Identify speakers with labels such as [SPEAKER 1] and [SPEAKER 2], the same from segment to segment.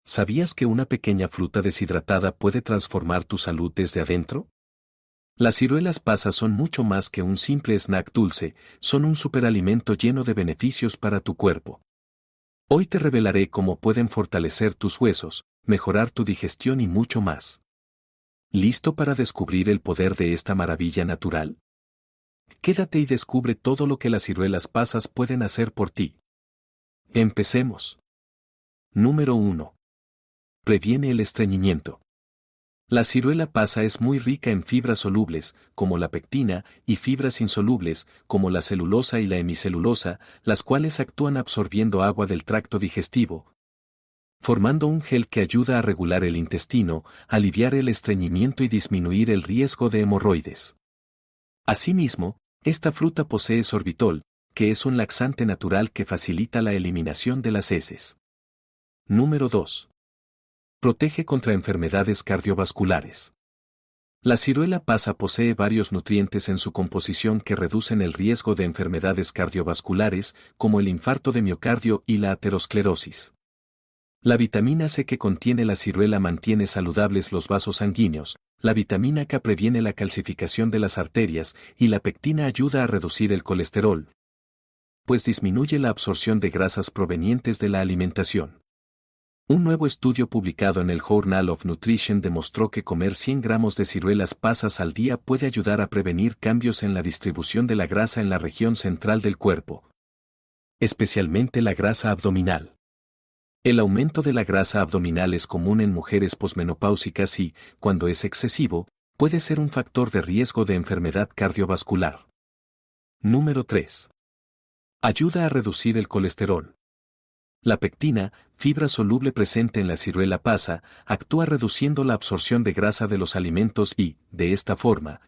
[SPEAKER 1] ¿Sabías que una pequeña fruta deshidratada puede transformar tu salud desde adentro? Las ciruelas pasas son mucho más que un simple snack dulce, son un superalimento lleno de beneficios para tu cuerpo. Hoy te revelaré cómo pueden fortalecer tus huesos, mejorar tu digestión y mucho más. ¿Listo para descubrir el poder de esta maravilla natural? Quédate y descubre todo lo que las ciruelas pasas pueden hacer por ti. Empecemos. Número 1. Previene el estreñimiento. La ciruela pasa es muy rica en fibras solubles, como la pectina, y fibras insolubles, como la celulosa y la hemicelulosa, las cuales actúan absorbiendo agua del tracto digestivo, formando un gel que ayuda a regular el intestino, aliviar el estreñimiento y disminuir el riesgo de hemorroides. Asimismo, esta fruta posee sorbitol, que es un laxante natural que facilita la eliminación de las heces. Número 2. Protege contra enfermedades cardiovasculares. La ciruela pasa posee varios nutrientes en su composición que reducen el riesgo de enfermedades cardiovasculares, como el infarto de miocardio y la aterosclerosis. La vitamina C que contiene la ciruela mantiene saludables los vasos sanguíneos, la vitamina K previene la calcificación de las arterias y la pectina ayuda a reducir el colesterol, pues disminuye la absorción de grasas provenientes de la alimentación. Un nuevo estudio publicado en el Journal of Nutrition demostró que comer 100 gramos de ciruelas pasas al día puede ayudar a prevenir cambios en la distribución de la grasa en la región central del cuerpo, especialmente la grasa abdominal. El aumento de la grasa abdominal es común en mujeres posmenopáusicas y, cuando es excesivo, puede ser un factor de riesgo de enfermedad cardiovascular. Número 3. Ayuda a reducir el colesterol. La pectina, fibra soluble presente en la ciruela pasa, actúa reduciendo la absorción de grasa de los alimentos y, de esta forma,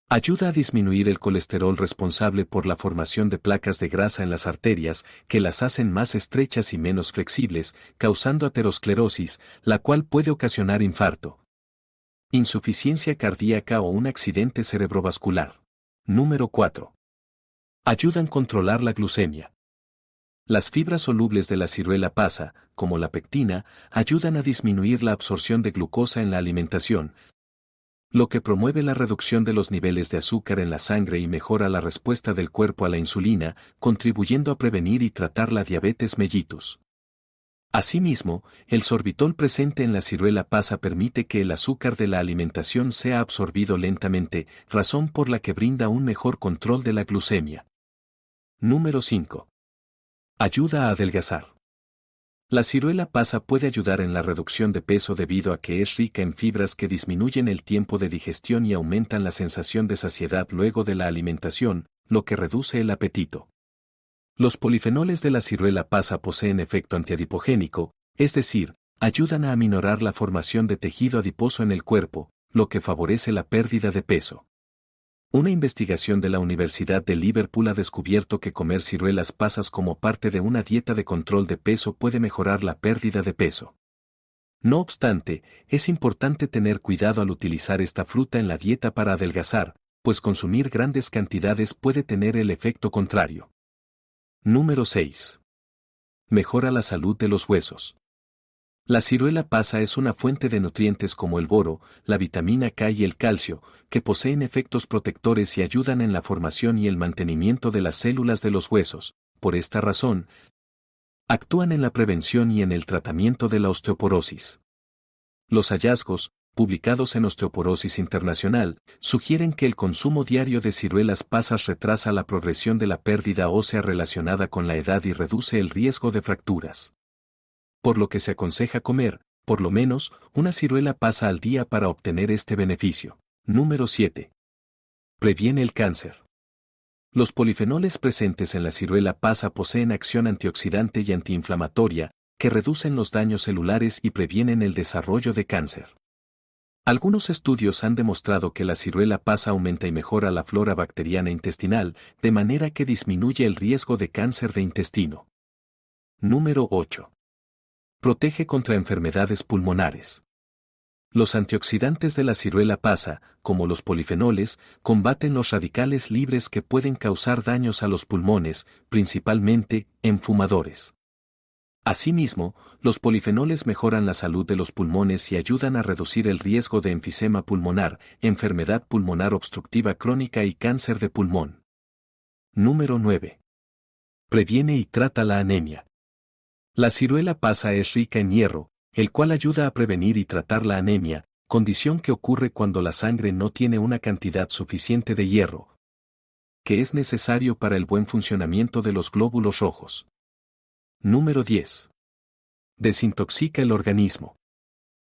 [SPEAKER 1] ayuda a disminuir el colesterol responsable por la formación de placas de grasa en las arterias, que las hacen más estrechas y menos flexibles, causando aterosclerosis, la cual puede ocasionar infarto, insuficiencia cardíaca o un accidente cerebrovascular. Número 4. Ayudan a controlar la glucemia. Las fibras solubles de la ciruela pasa, como la pectina, ayudan a disminuir la absorción de glucosa en la alimentación, lo que promueve la reducción de los niveles de azúcar en la sangre y mejora la respuesta del cuerpo a la insulina, contribuyendo a prevenir y tratar la diabetes mellitus. Asimismo, el sorbitol presente en la ciruela pasa permite que el azúcar de la alimentación sea absorbido lentamente, razón por la que brinda un mejor control de la glucemia. Número 5. Ayuda a adelgazar. La ciruela pasa puede ayudar en la reducción de peso debido a que es rica en fibras que disminuyen el tiempo de digestión y aumentan la sensación de saciedad luego de la alimentación, lo que reduce el apetito. Los polifenoles de la ciruela pasa poseen efecto antiadipogénico, es decir, ayudan a aminorar la formación de tejido adiposo en el cuerpo, lo que favorece la pérdida de peso. Una investigación de la Universidad de Liverpool ha descubierto que comer ciruelas pasas como parte de una dieta de control de peso puede mejorar la pérdida de peso. No obstante, es importante tener cuidado al utilizar esta fruta en la dieta para adelgazar, pues consumir grandes cantidades puede tener el efecto contrario. Número 6. Mejora la salud de los huesos. La ciruela pasa es una fuente de nutrientes como el boro, la vitamina K y el calcio, que poseen efectos protectores y ayudan en la formación y el mantenimiento de las células de los huesos. Por esta razón, actúan en la prevención y en el tratamiento de la osteoporosis. Los hallazgos, publicados en Osteoporosis Internacional, sugieren que el consumo diario de ciruelas pasas retrasa la progresión de la pérdida ósea relacionada con la edad y reduce el riesgo de fracturas. Por lo que se aconseja comer, por lo menos, una ciruela pasa al día para obtener este beneficio. Número 7. Previene el cáncer. Los polifenoles presentes en la ciruela pasa poseen acción antioxidante y antiinflamatoria, que reducen los daños celulares y previenen el desarrollo de cáncer. Algunos estudios han demostrado que la ciruela pasa aumenta y mejora la flora bacteriana intestinal, de manera que disminuye el riesgo de cáncer de intestino. Número 8. Protege contra enfermedades pulmonares. Los antioxidantes de la ciruela pasa, como los polifenoles, combaten los radicales libres que pueden causar daños a los pulmones, principalmente en fumadores. Asimismo, los polifenoles mejoran la salud de los pulmones y ayudan a reducir el riesgo de enfisema pulmonar, enfermedad pulmonar obstructiva crónica y cáncer de pulmón. Número 9. Previene y trata la anemia. La ciruela pasa es rica en hierro, el cual ayuda a prevenir y tratar la anemia, condición que ocurre cuando la sangre no tiene una cantidad suficiente de hierro, que es necesario para el buen funcionamiento de los glóbulos rojos. Número 10. Desintoxica el organismo.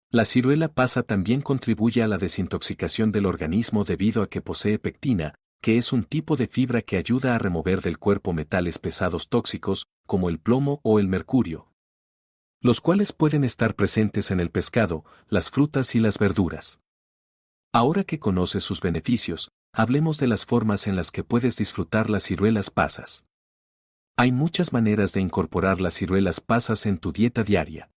[SPEAKER 1] La ciruela pasa también contribuye a la desintoxicación del organismo debido a que posee pectina, que es un tipo de fibra que ayuda a remover del cuerpo metales pesados tóxicos, como el plomo o el mercurio, los cuales pueden estar presentes en el pescado, las frutas y las verduras. Ahora que conoces sus beneficios, hablemos de las formas en las que puedes disfrutar las ciruelas pasas. Hay muchas maneras de incorporar las ciruelas pasas en tu dieta diaria.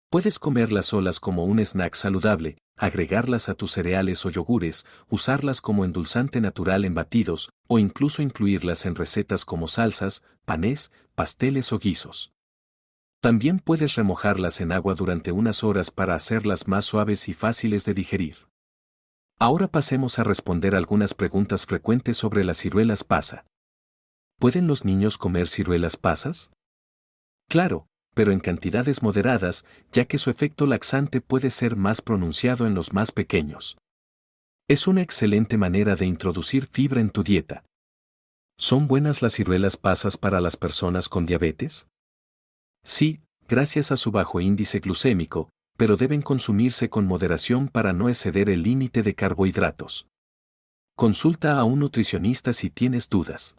[SPEAKER 1] Puedes comerlas solas como un snack saludable, agregarlas a tus cereales o yogures, usarlas como endulzante natural en batidos, o incluso incluirlas en recetas como salsas, panés, pasteles o guisos. También puedes remojarlas en agua durante unas horas para hacerlas más suaves y fáciles de digerir. Ahora pasemos a responder algunas preguntas frecuentes sobre las ciruelas pasa. ¿Pueden los niños comer ciruelas pasas? Claro, pero en cantidades moderadas, ya que su efecto laxante puede ser más pronunciado en los más pequeños. Es una excelente manera de introducir fibra en tu dieta. ¿Son buenas las ciruelas pasas para las personas con diabetes? Sí, gracias a su bajo índice glucémico, pero deben consumirse con moderación para no exceder el límite de carbohidratos. Consulta a un nutricionista si tienes dudas.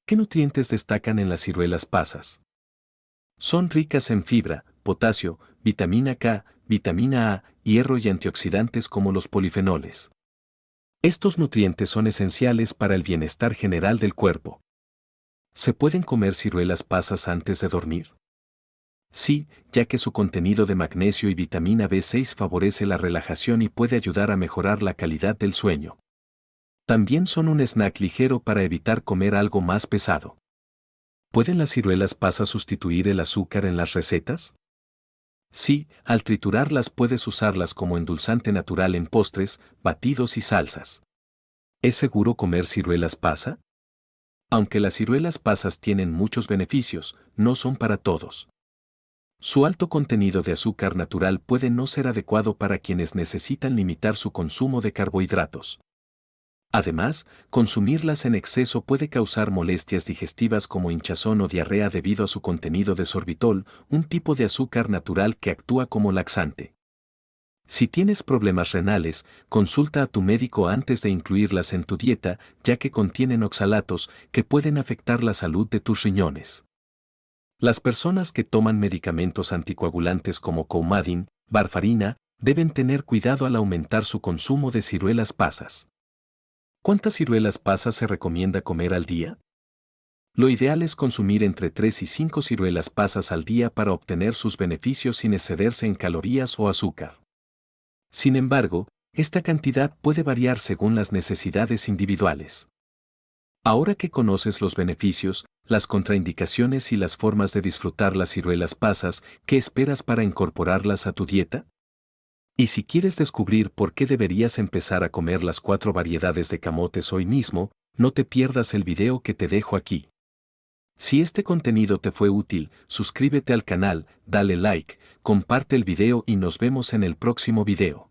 [SPEAKER 1] ¿Qué nutrientes destacan en las ciruelas pasas? Son ricas en fibra, potasio, vitamina K, vitamina A, hierro y antioxidantes como los polifenoles. Estos nutrientes son esenciales para el bienestar general del cuerpo. ¿Se pueden comer ciruelas pasas antes de dormir? Sí, ya que su contenido de magnesio y vitamina B6 favorece la relajación y puede ayudar a mejorar la calidad del sueño. También son un snack ligero para evitar comer algo más pesado. ¿Pueden las ciruelas pasas sustituir el azúcar en las recetas? Sí, al triturarlas puedes usarlas como endulzante natural en postres, batidos y salsas. ¿Es seguro comer ciruelas pasa? Aunque las ciruelas pasas tienen muchos beneficios, no son para todos. Su alto contenido de azúcar natural puede no ser adecuado para quienes necesitan limitar su consumo de carbohidratos. Además, consumirlas en exceso puede causar molestias digestivas como hinchazón o diarrea debido a su contenido de sorbitol, un tipo de azúcar natural que actúa como laxante. Si tienes problemas renales, consulta a tu médico antes de incluirlas en tu dieta, ya que contienen oxalatos que pueden afectar la salud de tus riñones. Las personas que toman medicamentos anticoagulantes como Coumadin, Warfarina, deben tener cuidado al aumentar su consumo de ciruelas pasas. ¿Cuántas ciruelas pasas se recomienda comer al día? Lo ideal es consumir entre 3 y 5 ciruelas pasas al día para obtener sus beneficios sin excederse en calorías o azúcar. Sin embargo, esta cantidad puede variar según las necesidades individuales. Ahora que conoces los beneficios, las contraindicaciones y las formas de disfrutar las ciruelas pasas, ¿qué esperas para incorporarlas a tu dieta? Y si quieres descubrir por qué deberías empezar a comer las 4 variedades de camotes hoy mismo, no te pierdas el video que te dejo aquí. Si este contenido te fue útil, suscríbete al canal, dale like, comparte el video y nos vemos en el próximo video.